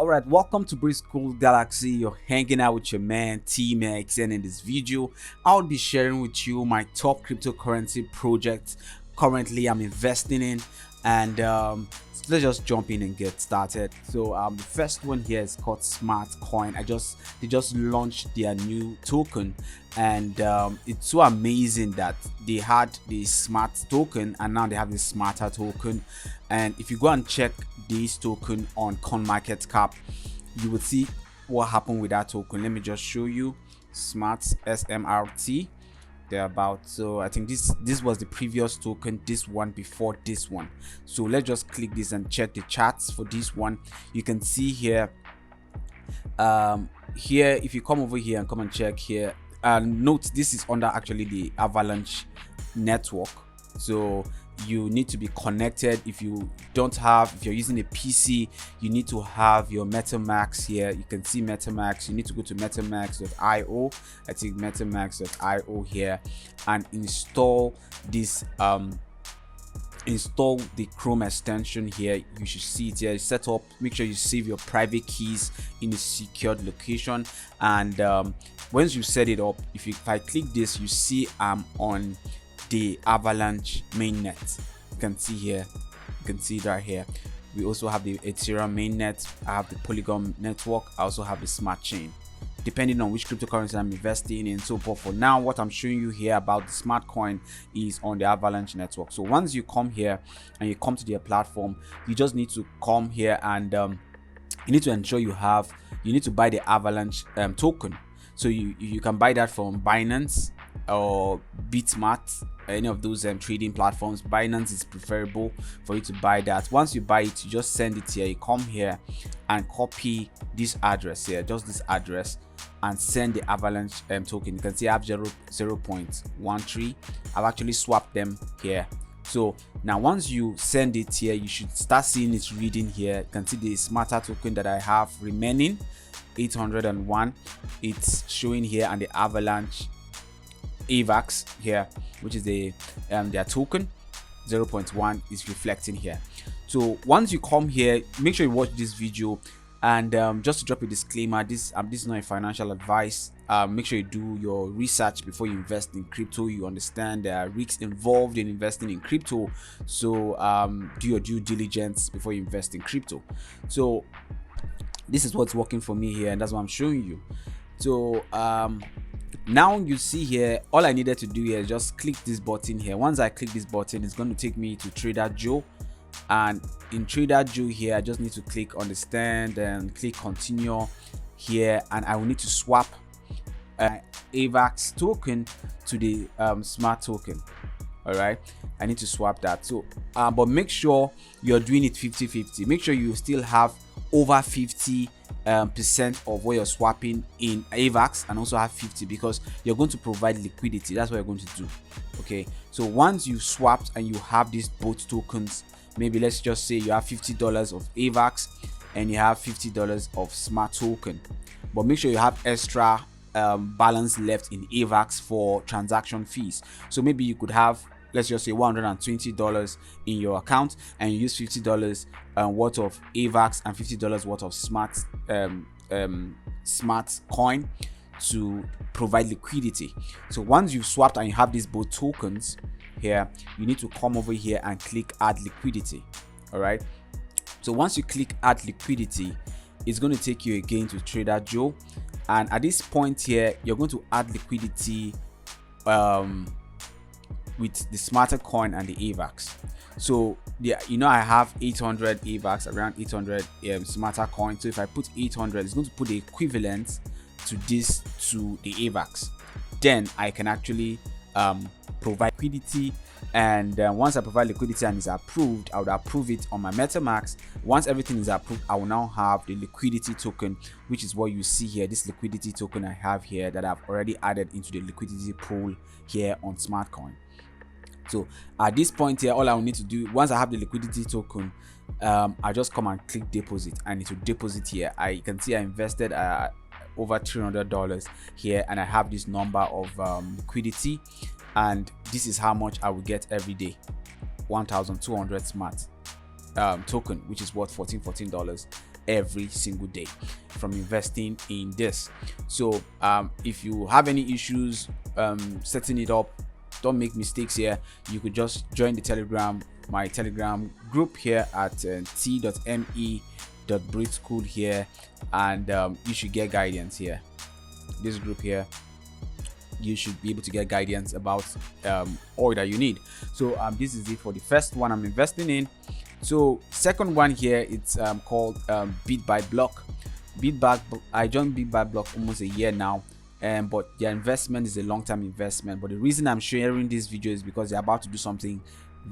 All right, welcome to Breeze School Galaxy. You're hanging out with your man T-Max, and in this video I'll be sharing with you my top cryptocurrency projects currently I'm investing in. And let's just jump in and get started. So the first one here is called Smart Coin. They just launched their new token, and it's so amazing that they had the smart token and now they have the smarter token. And if you go and check this token on CoinMarketCap, you will see what happened with that token. Let me just show you. Smart, SMRT. About, so I think this was the previous token, this one before this one. So let's just click this and check the charts for this one. You can see here, if you come over here and come and check here, note this is under actually the Avalanche network. So you need to be connected. If you're using a PC, you need to have your MetaMask here. You can see MetaMask. You need to go to metamask.io. I think metamask.io here, and install this install the Chrome extension here. You should see it here. Set up, make sure you save your private keys in a secured location. And once you set it up, if I click this, you see I'm on the Avalanche mainnet. You can see here, you can see it right here. We also have the Ethereum mainnet. I have the Polygon network. I also have the smart chain, depending on which cryptocurrency I'm investing in. So for now, what I'm showing you here about the smart coin is on the Avalanche network. So once you come here and you come to their platform, you just need to come here and you need to ensure you need to buy the Avalanche token. So you can buy that from Binance or Bitmart, any of those trading platforms. Binance is preferable for you to buy that. Once you buy it, you just send it here. You come here and copy this address here, just this address, and send the Avalanche token. You can see I have 0.13. I've actually swapped them here. So now once you send it here, you should start seeing it reading here. You can see the smarter token that I have remaining, 801. It's showing here, and the Avalanche AVAX here, which is their token, 0.1 is reflecting here. So once you come here, make sure you watch this video. And just to drop a disclaimer, this is not a financial advice. Make sure you do your research before you invest in crypto. You understand there are risks involved in investing in crypto, so do your due diligence before you invest in crypto. So this is what's working for me here, and that's what I'm showing you. So now you see here, all I needed to do here is just click this button here. Once I click this button, it's going to take me to Trader Joe. And in Trader Joe here, I just need to click understand and click continue here, and I will need to swap AVAX token to the smart token. All right, I need to swap that. So but make sure you're doing it 50-50. Make sure you still have over 50% of what you're swapping in AVAX, and also have 50, because you're going to provide liquidity. That's what you're going to do. Okay, so once you swapped and you have these both tokens, maybe let's just say you have $50 of AVAX and you have $50 of smart token, but make sure you have extra balance left in AVAX for transaction fees. So maybe you could have, let's just say $120 in your account, and you use $50 worth of AVAX and $50 worth of smart coin to provide liquidity. So once you've swapped and you have these both tokens here, you need to come over here and click add liquidity. All right, so once you click add liquidity, it's going to take you again to Trader Joe, and at this point here, you're going to add liquidity with the smarter coin and the AVAX. So yeah, I have 800 AVAX, around 800 smarter coin. So if I put 800, it's going to put the equivalent to this to the AVAX. Then I can actually provide liquidity, and once I provide liquidity and it's approved, I would approve it on my MetaMask. Once everything is approved, I will now have the liquidity token, which is what you see here, this liquidity token I have here that I've already added into the liquidity pool here on Smartcoin. So at this point here, all I will need to do, once I have the liquidity token, I just come and click deposit, and it will deposit here. You can see I invested over $300 here, and I have this number of liquidity, and this is how much I will get every day. 1,200 smart token, which is worth $14 every single day from investing in this. So if you have any issues setting it up, don't make mistakes here, you could just join the my telegram group here at t.me.briteschool here, and you should get guidance here. This group here, you should be able to get guidance about all that you need. So this is it for the first one I'm investing in. So second one here, it's called Bit by Block. I joined Bit by Block almost a year now, but their investment is a long-term investment. But the reason I'm sharing this video is because they're about to do something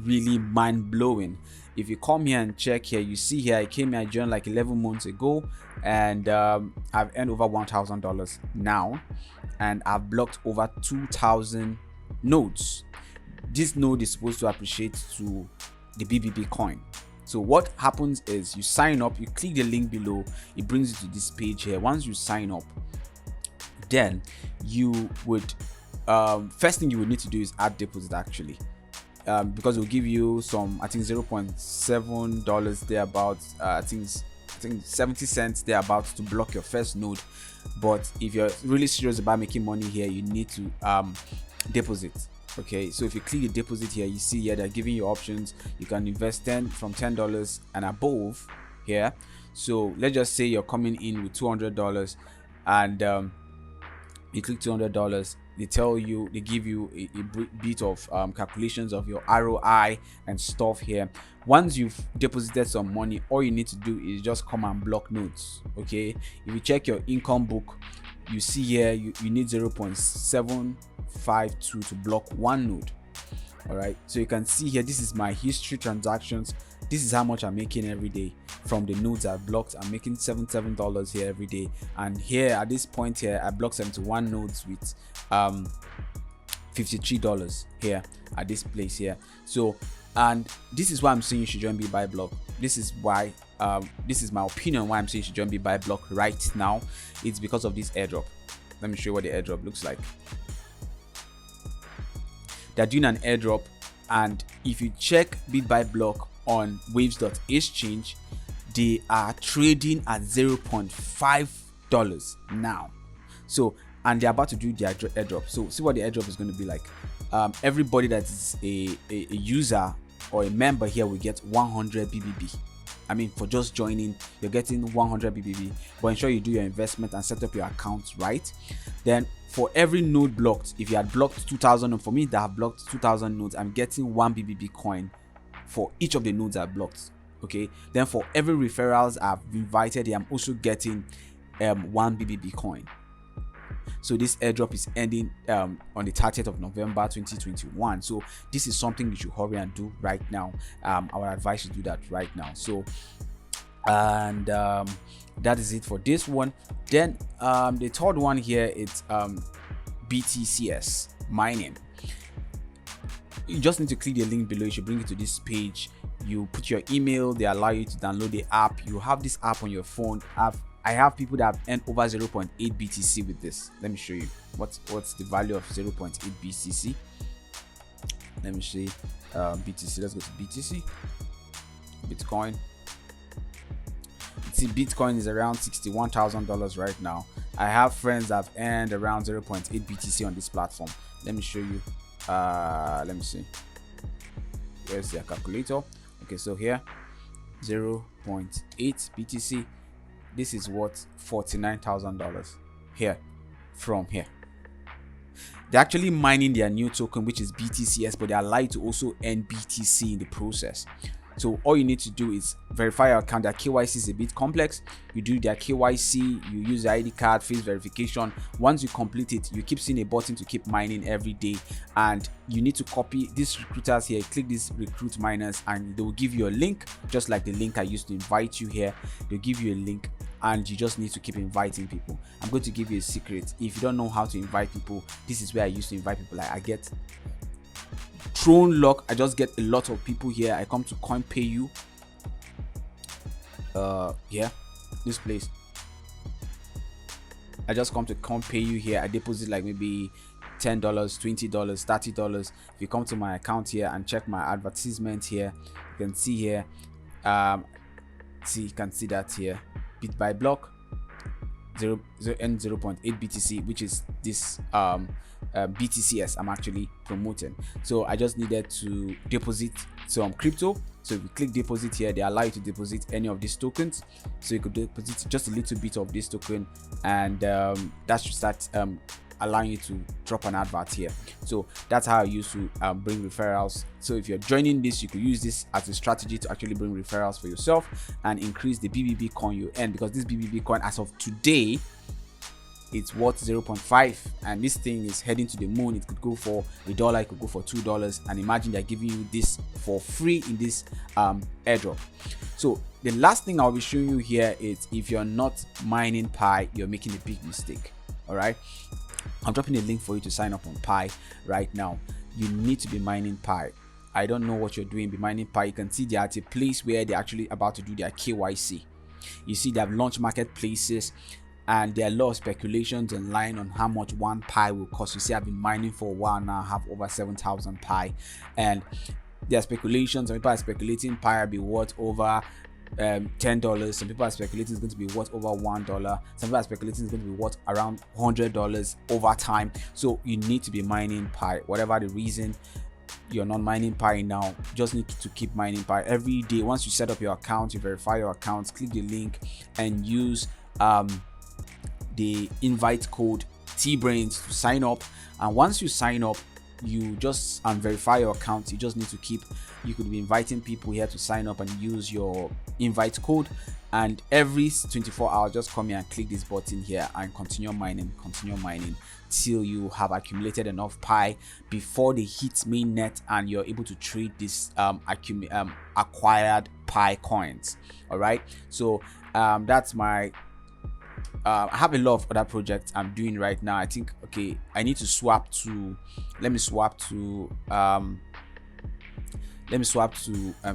really mind-blowing. If you come here and check here, you see here I joined like 11 months ago, and I've earned over $1,000 now, and I've blocked over 2,000 nodes. This node is supposed to appreciate to the BBB coin. So what happens is you sign up, you click the link below, it brings you to this page here. Once you sign up, then you would first thing you would need to do is add deposit actually, because it will give you some, I think $0.7 thereabouts, I think 70 cents thereabouts to block your first node. But if you're really serious about making money here, you need to deposit. Okay, so if you click the deposit here, you see here they're giving you options. You can invest from $10 and above here. So let's just say you're coming in with $200, and you click $200. They give you a bit of calculations of your ROI and stuff here. Once you've deposited some money, all you need to do is just come and block nodes. Okay, if you check your income book, you see here you need 0.752 to block one node. All right, so you can see here, this is my history transactions. This is how much I'm making every day from the nodes I've blocked. I'm making $77 here every day, and here at this point here I blocked 71 nodes with $53 here at this place here. So, and this is why I'm saying you should join Bit by Block. This is why this is my opinion why I'm saying you should join Bit by Block right now. It's because of this airdrop. Let me show you what the airdrop looks like. They're doing an airdrop, and if you check Bit by Block on waves.exchange, they are trading at $0.5 now. So, and they're about to do their airdrop. So see what the airdrop is going to be like. Everybody that is a user or a member here will get 100 BBB. I mean, for just joining, you're getting 100 BBB. But ensure you do your investment and set up your accounts right. Then for every node blocked, if you had blocked 2,000, and for me that have blocked 2,000 nodes, I'm getting 1 BBB coin for each of the nodes I've blocked. Okay, then for every referrals I've invited, I'm also getting 1 BBB coin. So this airdrop is ending on the 30th of November 2021. So this is something you should hurry and do right now. I would advise you to do that right now. So, and that is it for this one. Then the third one here, it's BTCS mining. You just need to click the link below. It should bring you to this page. You put your email, they allow you to download the app. You have this app on your phone. I have people that have earned over 0.8 BTC with this. Let me show you what's the value of 0.8 BTC. Let me see BTC. Let's go to BTC. Bitcoin. See, Bitcoin is around $61,000 right now. I have friends that have earned around 0.8 BTC on this platform. Let me show you. Let me see. Where's their calculator? Okay, so here 0.8 BTC. This is worth $49,000 here from here. They're actually mining their new token, which is BTCS, but they allow you to also earn BTC in the process. So all you need to do is verify your account. Their KYC is a bit complex. You do their KYC, you use the ID card, face verification. Once you complete it, you keep seeing a button to keep mining every day, and you need to copy these recruiters here. Click this recruit miners, and they will give you a link, just like the link I used to invite you here. They'll give you a link, and you just need to keep inviting people. I'm going to give you a secret. If you don't know how to invite people, this is where I used to invite people. Like, I get Tron luck. I just get a lot of people here. I come to coin pay you. Yeah, this place. I just come to coin pay you here. I deposit like maybe $10, $20, $30. If you come to my account here and check my advertisement here, you can see here. See, you can see that here. bit by block, 0.8 BTC, which is this BTCS I'm actually promoting. So I just needed to deposit some crypto. So if you click deposit here, they allow you to deposit any of these tokens. So you could deposit just a little bit of this token, and that should start allowing you to drop an advert here. So that's how I used to bring referrals. So if you're joining this, you could use this as a strategy to actually bring referrals for yourself and increase the BBB coin you earn, because this BBB coin as of today, it's worth 0.5, and this thing is heading to the moon. It could go for $1, it could go for $2, and imagine they're giving you this for free in this airdrop. So the last thing I'll be showing you here is, if you're not mining Pi, you're making a big mistake. All right, I'm dropping a link for you to sign up on Pi right now. You need to be mining Pi. I don't know what you're doing, be mining Pi. You can see they're at a place where they're actually about to do their KYC. You see they have launched marketplaces, and there are a lot of speculations online on how much one Pi will cost. You see, I've been mining for a while now, I have over 7,000 Pi, and there are speculations. Some people are speculating Pi will be worth over $10. Some people are speculating it's going to be worth over $1. Some people are speculating it's going to be worth around $100 over time. So you need to be mining Pi. Whatever the reason you're not mining Pi now, just need to keep mining Pi every day. Once you set up your account, you verify your account, click the link and use the invite code TBrains to sign up. And once you sign up, you just verify your account. You just need to keep, you could be inviting people here to sign up and use your invite code, and every 24 hours just come here and click this button here and continue mining till you have accumulated enough Pi before they hit mainnet and you're able to trade this acquired Pi coins. All right, so that's my I have a lot of other projects I'm doing right now. I think, okay, I need to swap to, let me swap to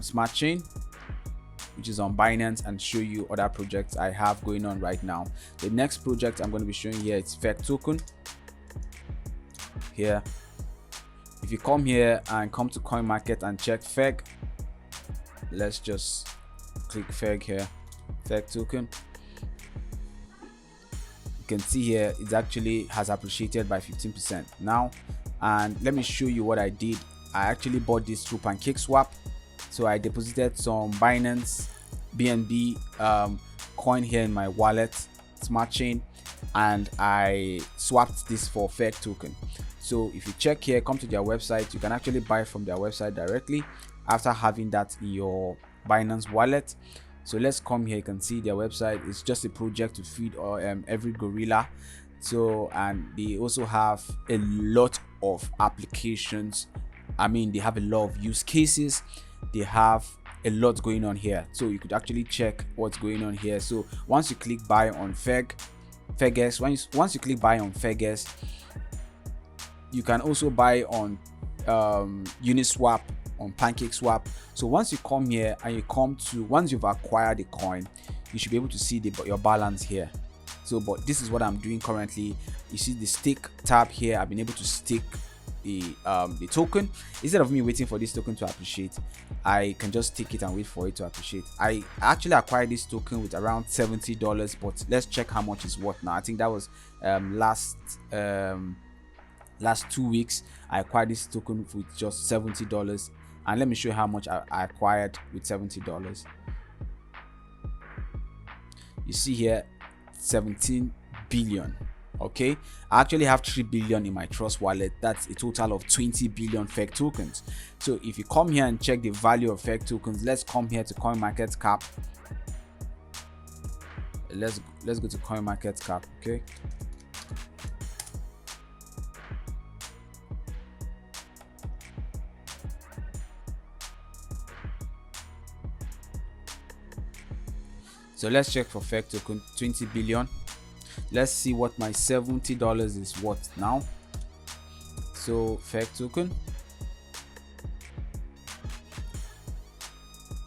Smart Chain, which is on Binance, and show you other projects I have going on right now. The next project I'm going to be showing here is FEG token. Here, if you come here and come to coin market and check FEG, let's just click FEG here, FEG token. Can see here it actually has appreciated by 15% now. And let me show you what I did. I actually bought this through PancakeSwap. So I deposited some Binance BNB coin here in my wallet, Smart Chain, and I swapped this for FEG token. So if you check here, come to their website, you can actually buy from their website directly after having that in your Binance wallet. So let's come here. You can see their website. It's just a project to feed every gorilla. So, and they also have a lot of applications. I mean, they have a lot of use cases. They have a lot going on here. So you could actually check what's going on here. So once you click buy on FEGS, once you click buy on FEGS, you can also buy on Uniswap, on PancakeSwap. So once you come here and you come to, once you've acquired the coin, you should be able to see your balance here. So, but this is what I'm doing currently. You see the stake tab here. I've been able to stake the token. Instead of me waiting for this token to appreciate, I can just take it and wait for it to appreciate. I actually acquired this token with around $70, but let's check how much it's worth now. I think that was last 2 weeks. I acquired this token with just $70. And let me show you how much I acquired with $70. You see here, 17 billion. Okay, I actually have 3 billion in my Trust wallet. That's a total of 20 billion FEG tokens. So if you come here and check the value of FEG tokens, let's come here to CoinMarketCap. Let's go to CoinMarketCap. Okay, so let's check for FEG token, 20 billion. Let's see what my $70 is worth now. So FEG token.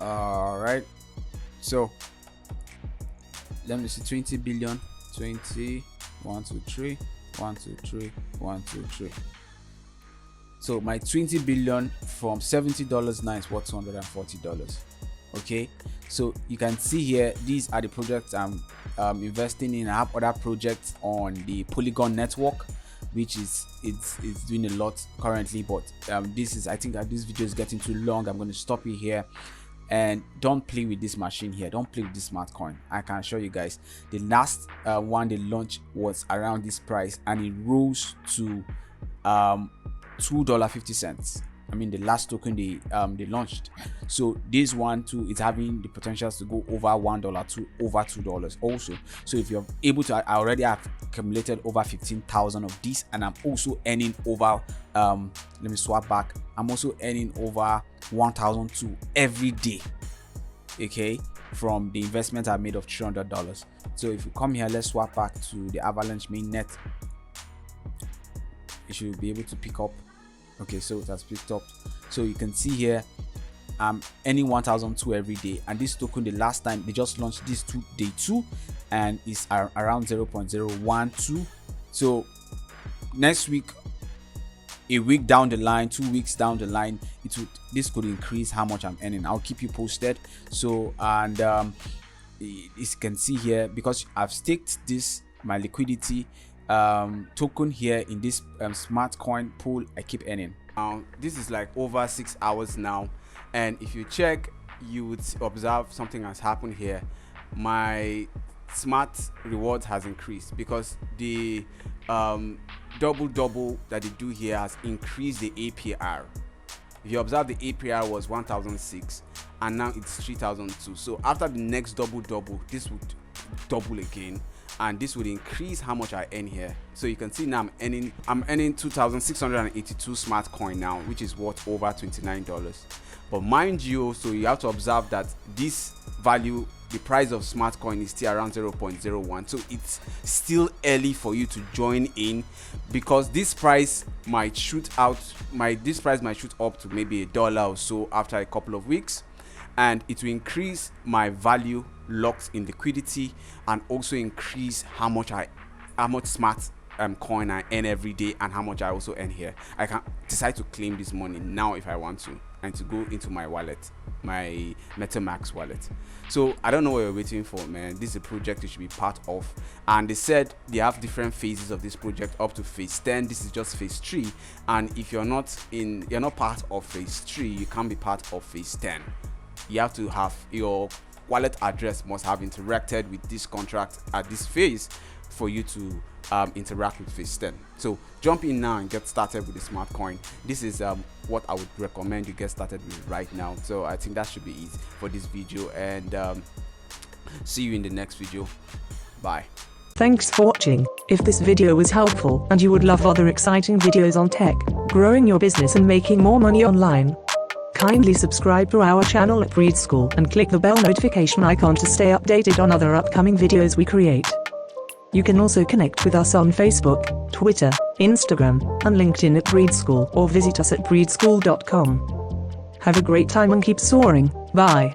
All right. So let me see, 20 billion, 20, 1, 2, 3, 1, 2, 3, 1, 2, 3. So my 20 billion from $70 now is worth $240. Okay, So you can see here, these are the projects I'm investing in. I have other projects on the Polygon network, which is it's doing a lot currently, but this is, I think that this video is getting too long. I'm going to stop it here. And don't play with this machine here, don't play with this smart coin. I can show you guys, the last one they launched was around this price, and it rose to $2.50. I mean, the last token they launched. So this one too is having the potential to go over $1 to over $2 also. So if you're able to, I already have accumulated over 15,000 of these, and I'm also earning over let me swap back, I'm also earning over 1,002 every day, okay, from the investment I made of $300. So if you come here, let's swap back to the Avalanche mainnet. You should be able to pick up. Okay, so it has picked up. So you can see here, I'm earning 1,002 every day, and this token, the last time they just launched this day 2, and it's around 0.012. So next week, a week down the line, 2 weeks down the line, this could increase how much I'm earning. I'll keep you posted. So, and as you can see here, because I've staked my liquidity token here in this smart coin pool, I keep earning. This is like over 6 hours now, and if you check, you would observe something has happened here. My smart reward has increased because the double that they do here has increased the APR. If you observe, the APR was 1,006 and now it's 3,002. So after the next double, this would double again, and this would increase how much I earn here. So you can see now I'm earning 2,682 smart coin now, which is worth over $29. But mind you, so you have to observe that this value, the price of smart coin, is still around 0.01. So it's still early for you to join in, because this price might shoot up to maybe $1 or so after a couple of weeks, and it will increase my value locked in liquidity, and also increase how much smart coin I earn every day, and how much I also earn here. I can decide to claim this money now if I want to, and to go into my wallet, my MetaMask wallet. So I don't know what you're waiting for, man. This is a project you should be part of, and they said they have different phases of this project up to phase 10. This is just phase 3, and if you're not part of phase 3, you can't be part of phase 10. You have to have your wallet address must have interacted with this contract at this phase for you to interact with phase 10. So jump in now and get started with the smart coin. This is what I would recommend you get started with right now. So I think that should be it for this video, and see you in the next video. Bye. Thanks for watching. If this video was helpful and you would love other exciting videos on tech, growing your business and making more money online, kindly subscribe to our channel at Breed School and click the bell notification icon to stay updated on other upcoming videos we create. You can also connect with us on Facebook, Twitter, Instagram, and LinkedIn at Breed School, or visit us at breedschool.com. Have a great time and keep soaring. Bye.